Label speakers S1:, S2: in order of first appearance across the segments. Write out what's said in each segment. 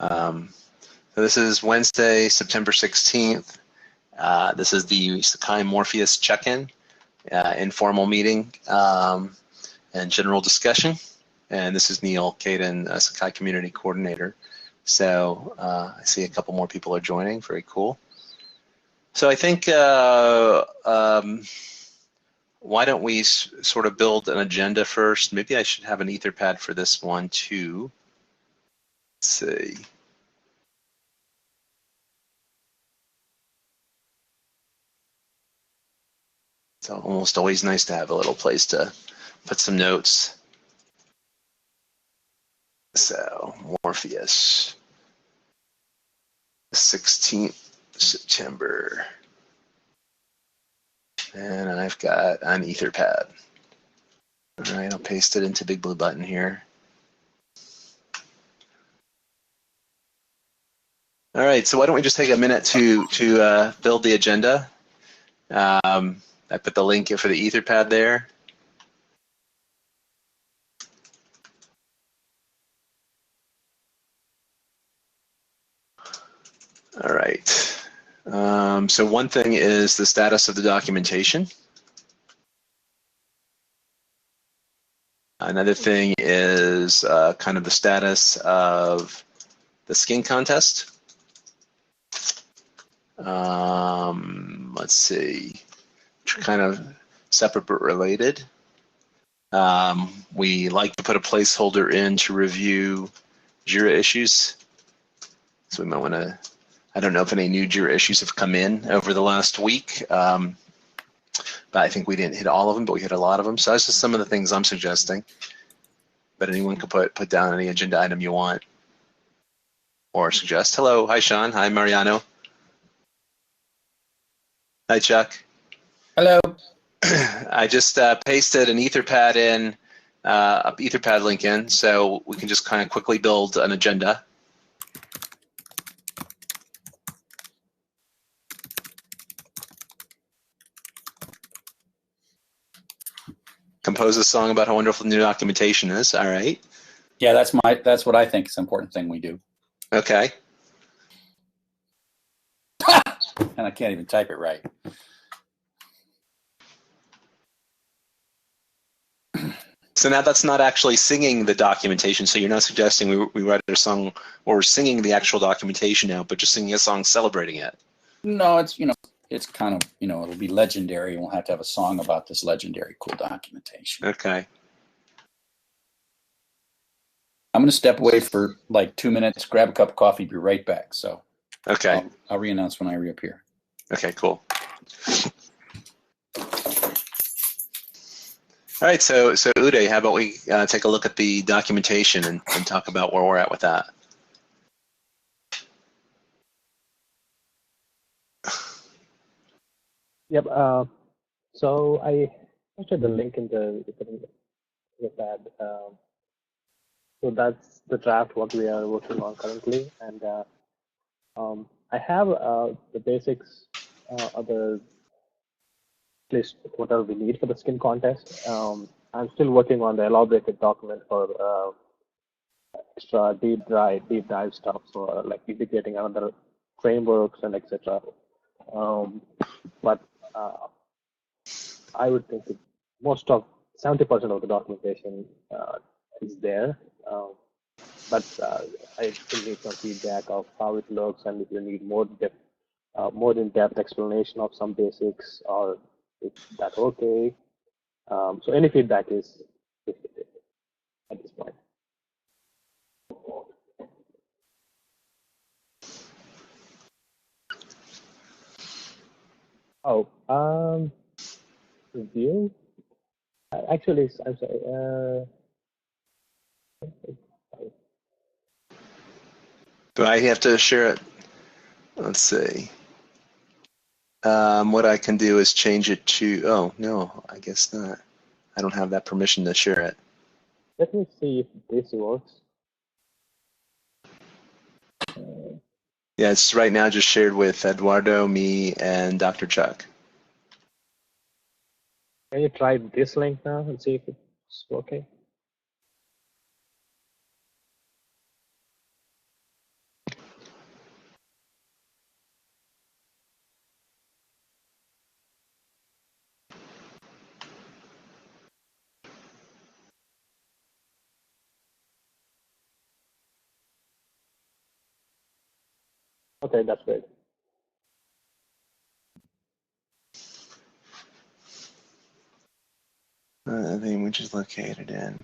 S1: So this is Wednesday, September 16th. This is the Sakai Morpheus check-in, informal meeting and general discussion. And this is Neil Caden, Sakai Community Coordinator. So I see a couple more people are joining. Very cool. So I think why don't we sort of build an agenda first? Maybe I should have an Etherpad for this one too. Let's see. It's almost always nice to have a little place to put some notes. So Morpheus, 16th September. And I've got an Etherpad. All right, I'll paste it into Big Blue Button here. All right, so why don't we just take a minute to build the agenda. I put the link for the Etherpad there. All right. So one thing is the status of the documentation. Another thing is kind of the status of the skin contest. Let's see, kind of separate but related. We like to put a placeholder in to review JIRA issues. So we might want to, I don't know if any new JIRA issues have come in over the last week, but I think we didn't hit all of them, but we hit a lot of them. So that's just some of the things I'm suggesting. But anyone can put down any agenda item you want or suggest. Hello, hi Sean, hi Mariano. Hi Chuck.
S2: Hello.
S1: I just pasted an Etherpad in, a Etherpad link in, so we can just kind of quickly build an agenda. Compose a song about how wonderful new documentation is. All right.
S2: Yeah, that's what I think is an important thing we do.
S1: Okay.
S2: And I can't even type it right.
S1: So now that's not actually singing the documentation. So you're not suggesting we write a song or singing the actual documentation now, but just singing a song celebrating it.
S2: No, it's kind of, it'll be legendary. We'll have to have a song about this legendary cool documentation.
S1: Okay.
S2: I'm going to step away for like 2 minutes, grab a cup of coffee, be right back. So
S1: okay.
S2: I'll re-announce when I reappear.
S1: Okay, cool. All right, so Uday, how about we take a look at the documentation and talk about where we're at with that?
S3: Yep. So I posted the link in the pad. So that's the draft what we are working on currently, and I have the basics of the list whatever we need for the skin contest. I'm still working on the elaborated document for extra deep dive stuff, so like integrating other frameworks and etc. But I would think that most of 70% of the documentation is there, but I still need some feedback of how it looks and if you need more in-depth explanation of some basics, or if that's okay. So any feedback is at this point. Oh, review. Actually, I'm sorry.
S1: Do I have to share it? Let's see. What I can do is change it to, oh, no, I guess not. I don't have that permission to share it.
S3: Let me see if this works.
S1: Yeah, it's right now just shared with Eduardo, me, and Dr. Chuck.
S3: Can you try this link now and see if it's okay? Okay, that's great.
S1: The image is located in.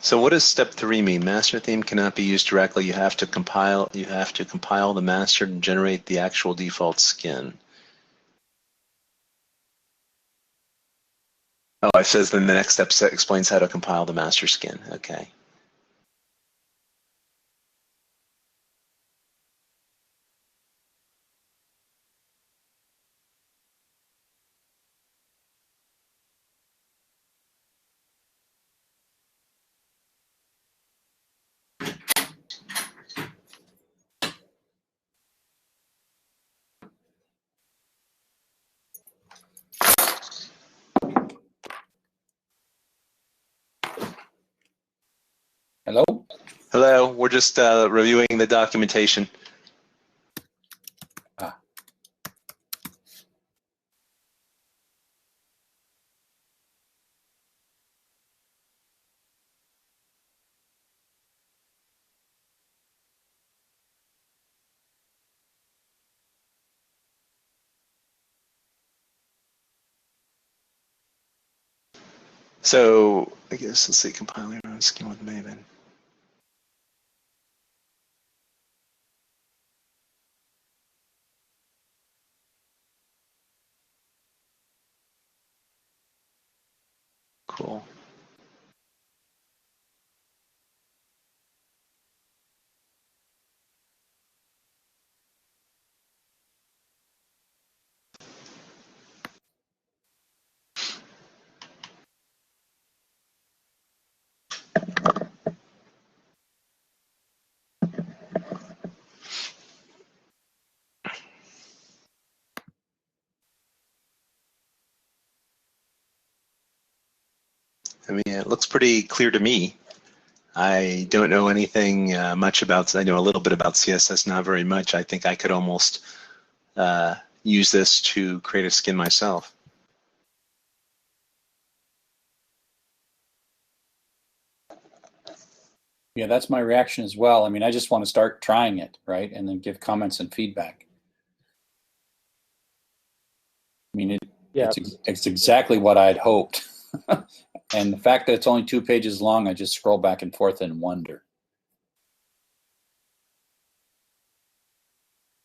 S1: So what does step 3 mean? Master theme cannot be used directly. You have to compile the master to generate the actual default skin. Oh, it says then the next step explains how to compile the master skin. Okay.
S2: Hello?
S1: Hello, we're just reviewing the documentation.
S2: Ah.
S1: So I guess let's see, compiling our own skin with Maven. Cool. I mean, it looks pretty clear to me. I don't know anything much about, I know a little bit about CSS, not very much. I think I could almost use this to create a skin myself.
S2: Yeah, that's my reaction as well. I mean, I just want to start trying it, right? And then give comments and feedback. I mean, it's exactly what I'd hoped. And the fact that it's only 2 pages long, I just scroll back and forth and wonder.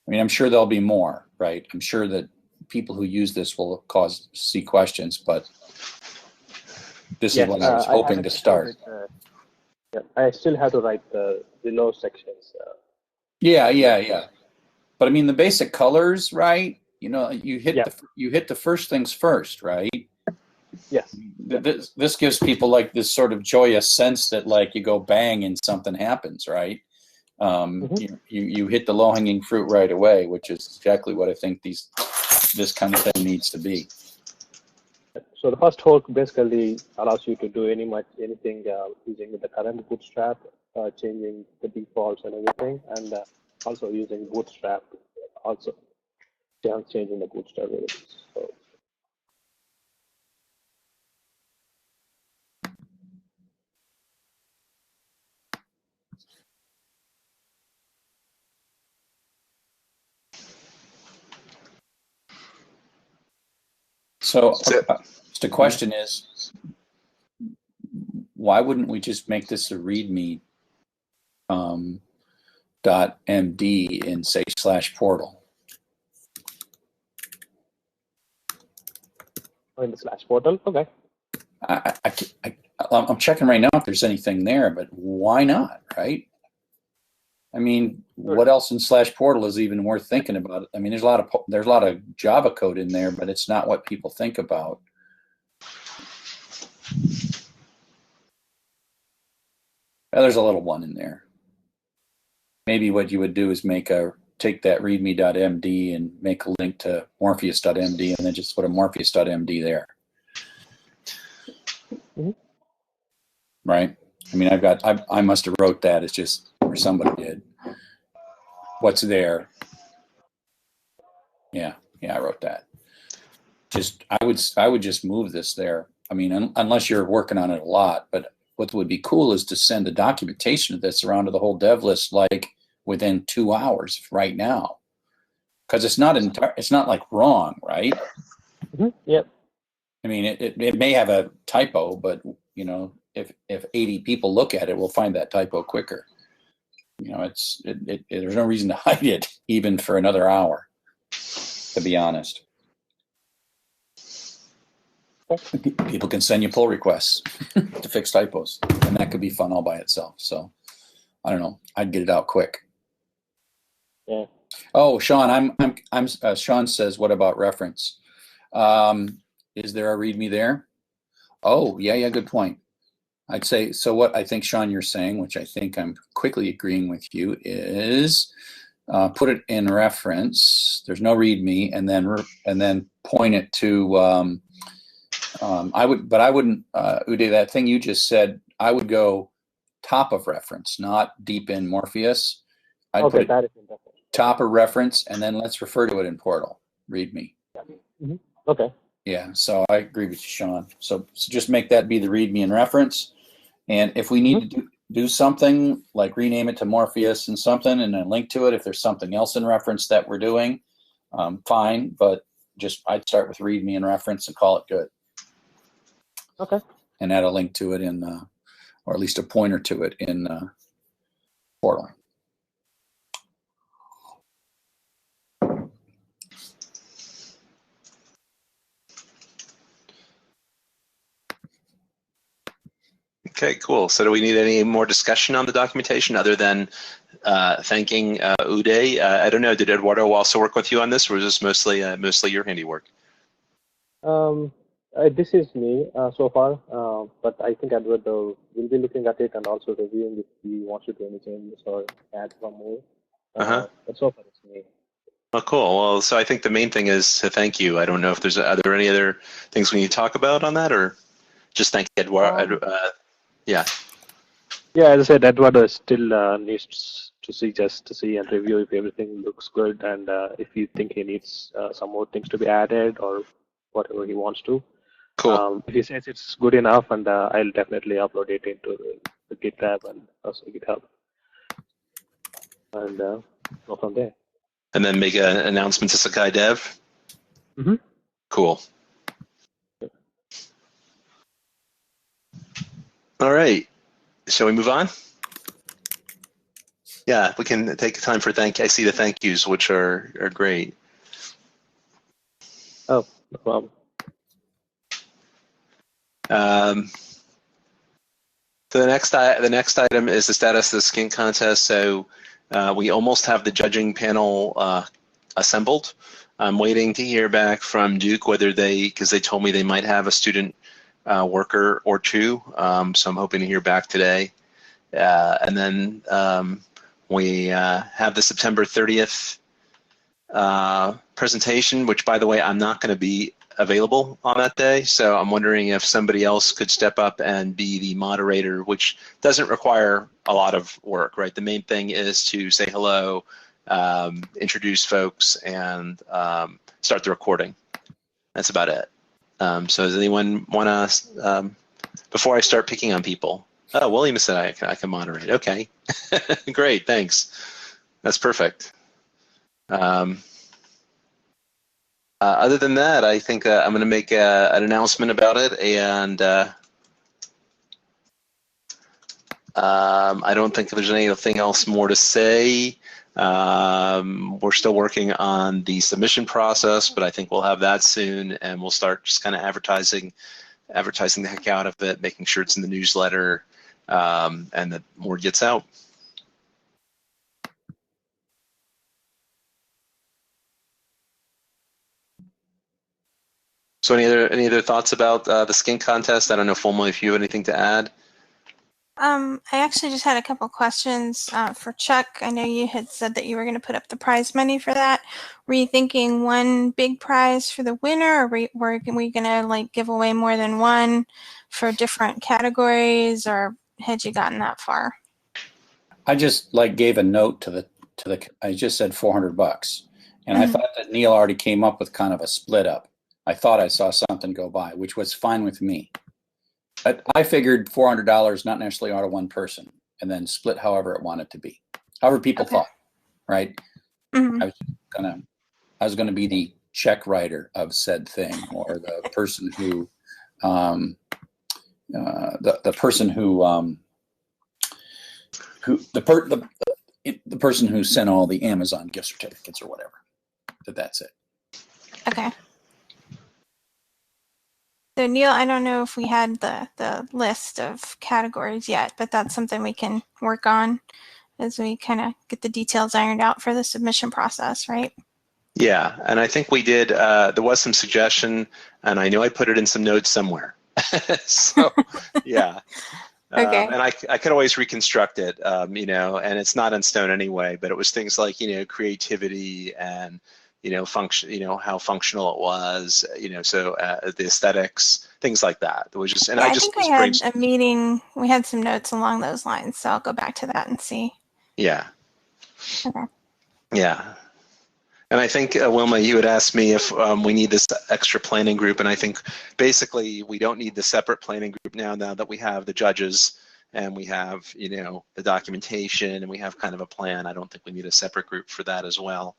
S2: I mean, I'm sure there'll be more, right? I'm sure that people who use this will see questions, but this is what I was hoping to start.
S3: I still have to write the below sections.
S2: Yeah. But I mean, the basic colors, right? You know, you hit the first things first, right?
S3: Yes.
S2: This gives people like this sort of joyous sense that like you go bang and something happens, right? You hit the low-hanging fruit right away, which is exactly what I think this kind of thing needs to be.
S3: So the first hook basically allows you to do anything using the current bootstrap, changing the defaults and everything, and also using bootstrap, also changing the bootstrap variables.
S2: So the question is, why wouldn't we just make this a README .md in say /portal?
S3: In the /portal, okay.
S2: I'm checking right now if there's anything there, but why not, right? I mean, what else in /portal is even worth thinking about? I mean, there's a lot of Java code in there, but it's not what people think about. Well, there's a little one in there. Maybe what you would do is take that readme.md and make a link to morpheus.md and then just put a morpheus.md there.
S3: Mm-hmm.
S2: Right? I mean, I must have wrote that. It's just, or somebody did. What's there? Yeah, I wrote that. I would just move this there. I mean, unless you're working on it a lot, but what would be cool is to send the documentation of this around to the whole dev list like within 2 hours right now, because it's not like wrong, right?
S3: Yep.
S2: I mean, it may have a typo, but you know, if 80 people look at it, we'll find that typo quicker. You know, there's no reason to hide it even for another hour, to be honest. People can send you pull requests to fix typos, and that could be fun all by itself. So I don't know. I'd get it out quick.
S3: Yeah.
S2: Oh, Sean, Sean says, what about reference? Is there a README there? Oh, yeah, good point. I'd say, so what I think, Sean, you're saying, which I think I'm quickly agreeing with you, is put it in reference. There's no README, and then point it to. I wouldn't, Uday, that thing you just said, I would go top of reference, not deep in Morpheus. I'd put it top of reference, and then let's refer to it in Portal, README.
S3: Mm-hmm. Okay.
S2: Yeah, so I agree with you, Sean. So just make that be the README in reference. And if we need to do something, like rename it to Morpheus and something, and then link to it, if there's something else in reference that we're doing, fine. But I'd start with README in reference and call it good.
S3: Okay.
S2: And add a link to it in, or at least a pointer to it in Portal.
S1: Okay, cool. So do we need any more discussion on the documentation other than thanking Uday? I don't know, did Eduardo also work with you on this, or was this mostly your handiwork?
S3: This is me so far, but I think Eduardo will be looking at it and also reviewing if he wants to do any changes or add some more. But so far it's me.
S1: Oh, cool. Well, so I think the main thing is to thank you. I don't know if are there any other things we need to talk about on that, or just thank Eduardo? Yeah.
S3: Yeah, as I said, Eduardo still needs to see and review if everything looks good, and if you think he needs some more things to be added or whatever he wants to.
S1: Cool.
S3: If he says it's good enough, and I'll definitely upload it into the GitLab and also GitHub, and go from there.
S1: And then make an announcement to Sakai Dev?
S3: Mm-hmm.
S1: Cool. All right. Shall we move on? Yeah, we can take time for I see the thank yous, which are great.
S3: Oh, no problem.
S1: So the next item is the status of the skink contest. So we almost have the judging panel assembled. I'm waiting to hear back from Duke whether because they told me they might have a student worker or two. So I'm hoping to hear back today. And then we have the September 30th presentation, which, by the way, I'm not going to be available on that day. So I'm wondering if somebody else could step up and be the moderator, which doesn't require a lot of work, right? The main thing is to say hello, introduce folks, and start the recording. That's about it. So does anyone want to, before I start picking on people? Oh, William said I can moderate. Okay, great, thanks. That's perfect. Other than that, I think I'm going to make an announcement about it, and I don't think there's anything else more to say. We're still working on the submission process, but I think we'll have that soon, and we'll start just kind of advertising the heck out of it, making sure it's in the newsletter, and that more gets out. So any other thoughts about the skink contest? I don't know, Fulma, if you have anything to add.
S4: I actually just had a couple questions for Chuck. I know you had said that you were going to put up the prize money for that. Were you thinking one big prize for the winner, or were we going to like give away more than one for different categories, or had you gotten that far?
S2: I just like gave a note to the I just said $400, and I thought that Neil already came up with kind of a split up. I thought I saw something go by, which was fine with me. But I figured $400 not necessarily out of one person, and then split however it wanted to be, however people thought, right? I was gonna be the check writer of said thing, or the person who, the person person who sent all the Amazon gift certificates or whatever. That's it.
S4: Okay. So Neil, I don't know if we had the list of categories yet, but that's something we can work on as we kind of get the details ironed out for the submission process, right?
S1: Yeah, and I think we did, there was some suggestion, and I know I put it in some notes somewhere. So, yeah.
S4: Okay.
S1: And I could always reconstruct it, you know, and it's not in stone anyway, but it was things like, you know, creativity and, you know, function, you know, how functional it was, you know, so the aesthetics, things like that. It was just, and
S4: Yeah,
S1: I
S4: I
S1: just
S4: think we had a meeting, we had some notes along those lines, so I'll go back to that and see.
S1: Yeah.
S4: Okay.
S1: Yeah. And I think, Wilma, you had asked me if we need this extra planning group, and I think basically we don't need the separate planning group now that we have the judges and we have, you know, the documentation and we have kind of a plan. I don't think we need a separate group for that as well.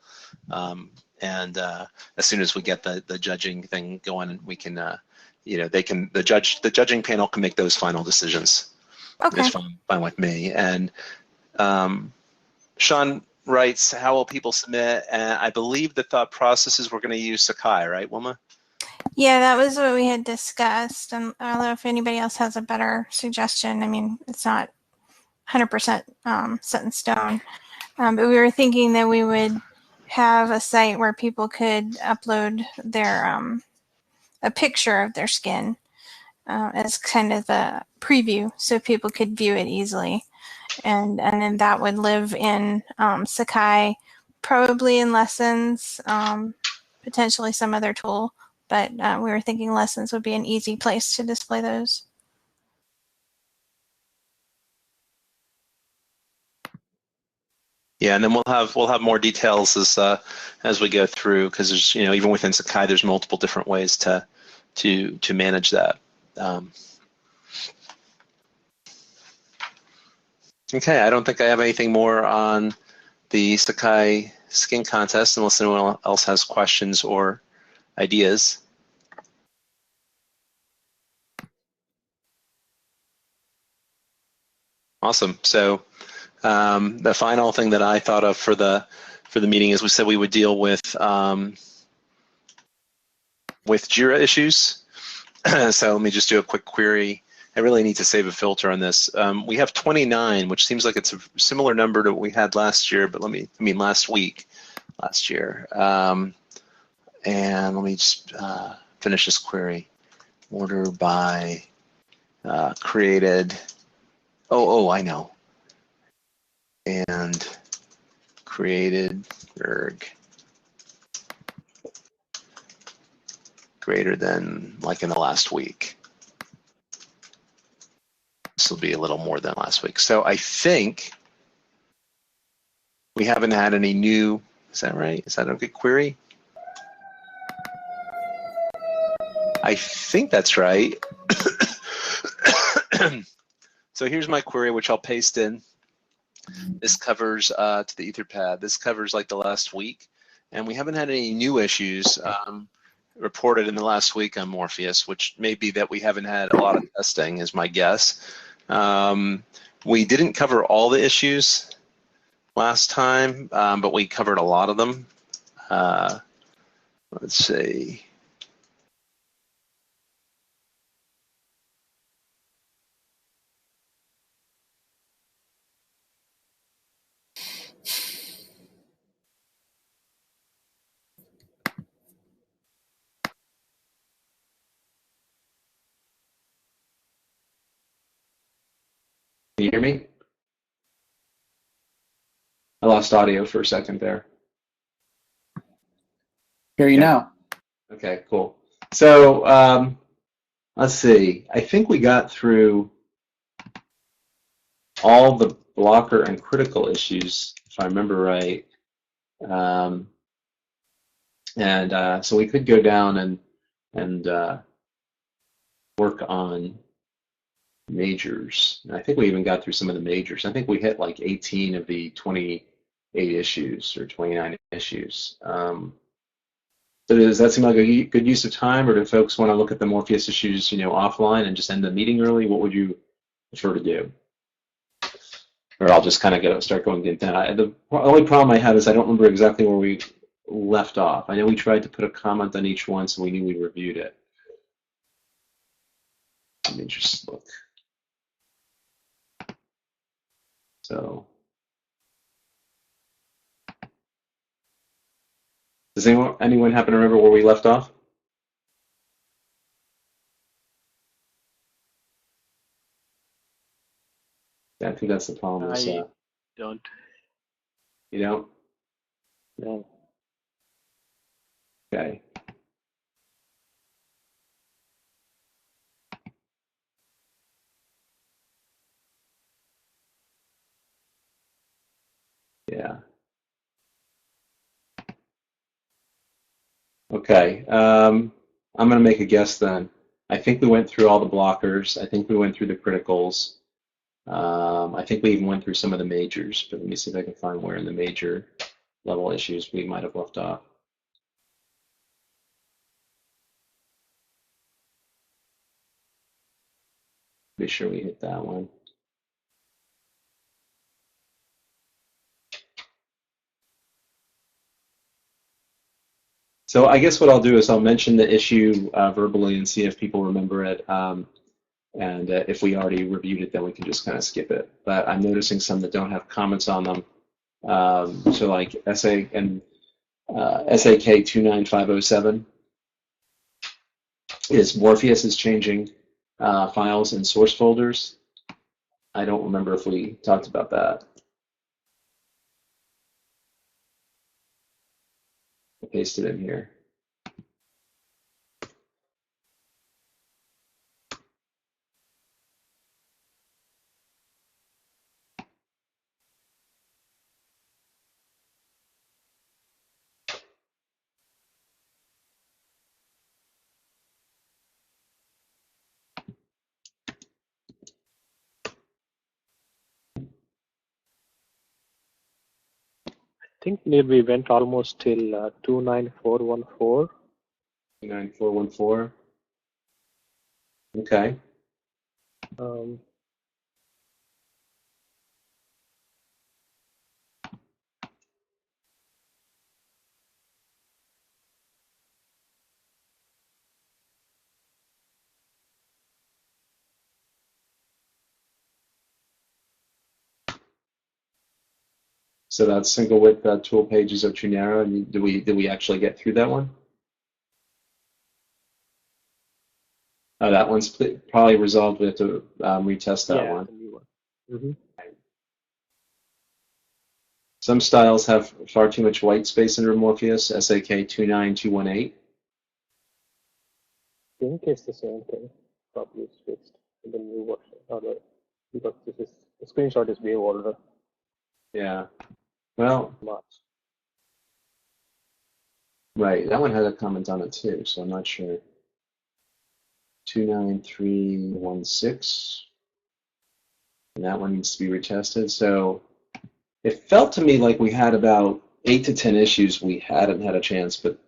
S1: And as soon as we get the judging thing going, we can, you know, the judging panel can make those final decisions.
S4: Okay.
S1: It's fine with me. And Sean writes, how will people submit? And I believe the thought process is we're going to use Sakai, right, Wilma?
S4: Yeah, that was what we had discussed. And I don't know if anybody else has a better suggestion. I mean, it's not 100% set in stone. But we were thinking that we would have a site where people could upload their a picture of their skin as kind of the preview, so people could view it easily, and then that would live in Sakai, probably in Lessons, potentially some other tool, but we were thinking Lessons would be an easy place to display those.
S1: Yeah, and then we'll have more details as we go through, because there's, you know, even within Sakai there's multiple different ways to manage that. Okay, I don't think I have anything more on the Sakai skin contest unless anyone else has questions or ideas. Awesome. So the final thing that I thought of for the meeting is we said we would deal with JIRA issues. So let me just do a quick query. I really need to save a filter on this. We have 29, which seems like it's a similar number to what we had last year, but last year. And let me just finish this query. Order by created. Oh, I know. And created erg greater than, like, in the last week. This will be a little more than last week. So I think we haven't had any new, is that right? Is that a good query? I think that's right. So here's my query, which I'll paste in. This covers to the Etherpad. This covers like the last week, and we haven't had any new issues reported in the last week on Morpheus, which may be that we haven't had a lot of testing, is my guess. We didn't cover all the issues last time, but we covered a lot of them. Let's see. Can you hear me? I lost audio for a second there.
S2: Hear you now.
S1: Okay, cool. So let's see. I think we got through
S5: all the blocker and critical issues, if I remember right. So we could go down and work on majors. And I think we even got through some of the majors. I think we hit like 18 of the 28 issues or 29 issues. So does that seem like a good use of time, or do folks want to look at the Morpheus issues, offline and just end the meeting early? What would you prefer to do? Or I'll just kind of start going into that. The only problem I have is I don't remember exactly where we left off. I know we tried to put a comment on each one, so we knew we reviewed it. Let me just look. So, does anyone happen to remember where we left off? Yeah, I think that's the problem.
S6: I don't.
S5: You don't?
S3: No.
S5: Okay. Yeah. Okay. I'm going to make a guess then. I think we went through all the blockers. I think we went through the criticals. I think we even went through some of the majors, but let me see if I can find where in the major level issues we might have left off. Be sure we hit that one. So I guess what I'll do is I'll mention the issue verbally and see if people remember it. And if we already reviewed it, then we can just kind of skip it. But I'm noticing some that don't have comments on them. So like SAK 29507 is Morpheus is changing files in source folders. I don't remember if we talked about that. I pasted it in here.
S3: I think we went almost till 29414.
S5: 29414. Okay. So that single width tool pages are too narrow. And did we actually get through that one? Oh, that one's probably resolved. We have to retest that one.
S3: The new one. Mm-hmm.
S5: Some styles have far too much white space in Morpheus, SAK 29218.
S3: I think it's the same thing. Probably it's fixed in the new version. Because the screenshot is way older.
S5: Yeah. Well,
S3: Much.
S5: right. That one had a comment on it too, so I'm not sure. 29316. And that one needs to be retested. So it felt to me like we had about 8 to 10 issues we hadn't had a chance, but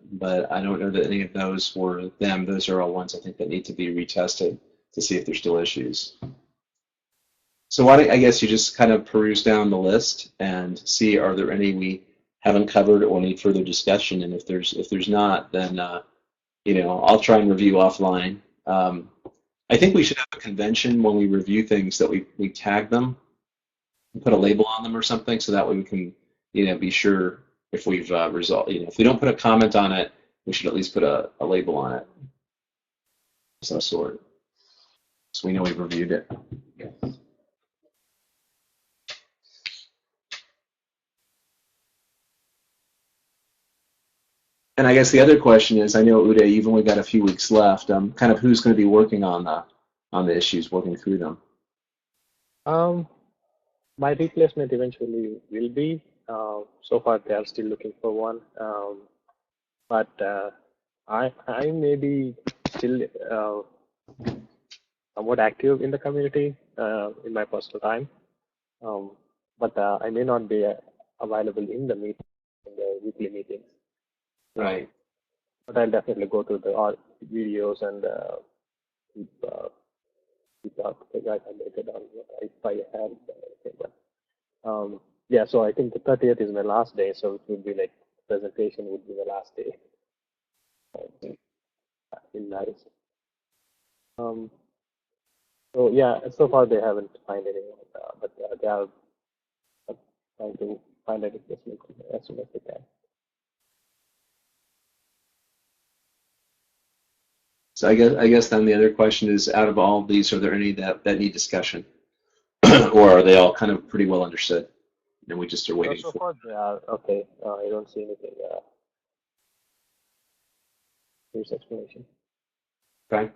S5: I don't know that any of those were them. Those are all ones I think that need to be retested to see if there's still issues. So I guess you just kind of peruse down the list and see, are there any we haven't covered or need further discussion? And if there's not, then I'll try and review offline. I think we should have a convention when we review things that we tag them, and put a label on them or something, so that way we can be sure if we've resolved. If we don't put a comment on it, we should at least put a label on it of some sort, so we know we've reviewed it. And I guess the other question is, I know, Uday, you've only got a few weeks left. Kind of who's going to be working on the issues, working through them?
S3: My replacement eventually will be. So far, they are still looking for one. But I may be still somewhat active in the community in my personal time. But I may not be available in the weekly meetings.
S5: Right.
S3: But I'll definitely go to the videos and keep up because I updated on what if I have anything. But yeah, so I think the 30th is my last day, so it would be like presentation would be the last day in Paris. So yeah, so far they haven't found anyone, but they are trying to find a replacement as soon as they can.
S5: So I guess then the other question is, out of all of these, are there any that need discussion, or are they all kind of pretty well understood, and we just are waiting
S3: So
S5: for?
S3: far they are okay. I don't see anything. Here's explanation.
S5: Okay.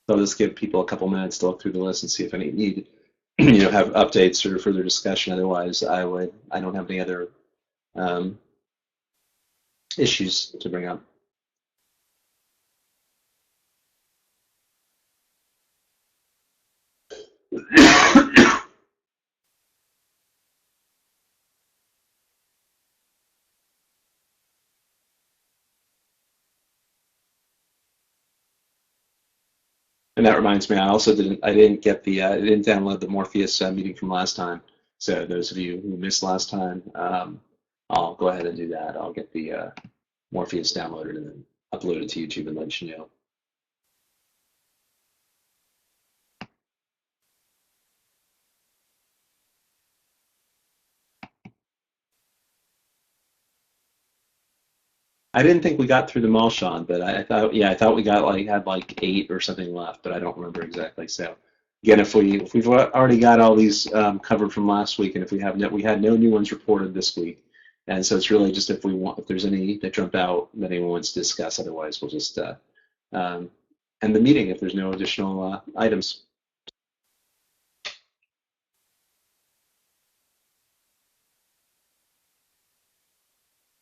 S5: So I'll just give people a couple minutes to look through the list and see if any need, have updates or further discussion. Otherwise, I don't have any other issues to bring up. And that reminds me, I didn't get I didn't download the Morpheus meeting from last time. So those of you who missed last time, I'll go ahead and do that. I'll get the Morpheus downloaded and then upload it to YouTube and let you know. I didn't think we got through them all, Sean, but I thought we had like 8 or something left, but I don't remember exactly. So again, if we've already got all these covered from last week, and if we had no new ones reported this week, and so it's really just if there's any that jump out that anyone wants to discuss. Otherwise, we'll just end the meeting if there's no additional items.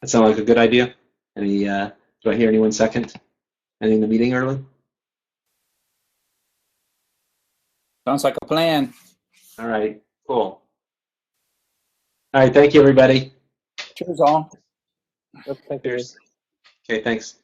S5: That sound like a good idea? Do I hear anyone second? Ending the meeting early?
S2: Sounds like a plan.
S5: All right, cool. All right, thank you, everybody.
S2: Cheers, all.
S3: Yep, thank you.
S5: Okay, thanks.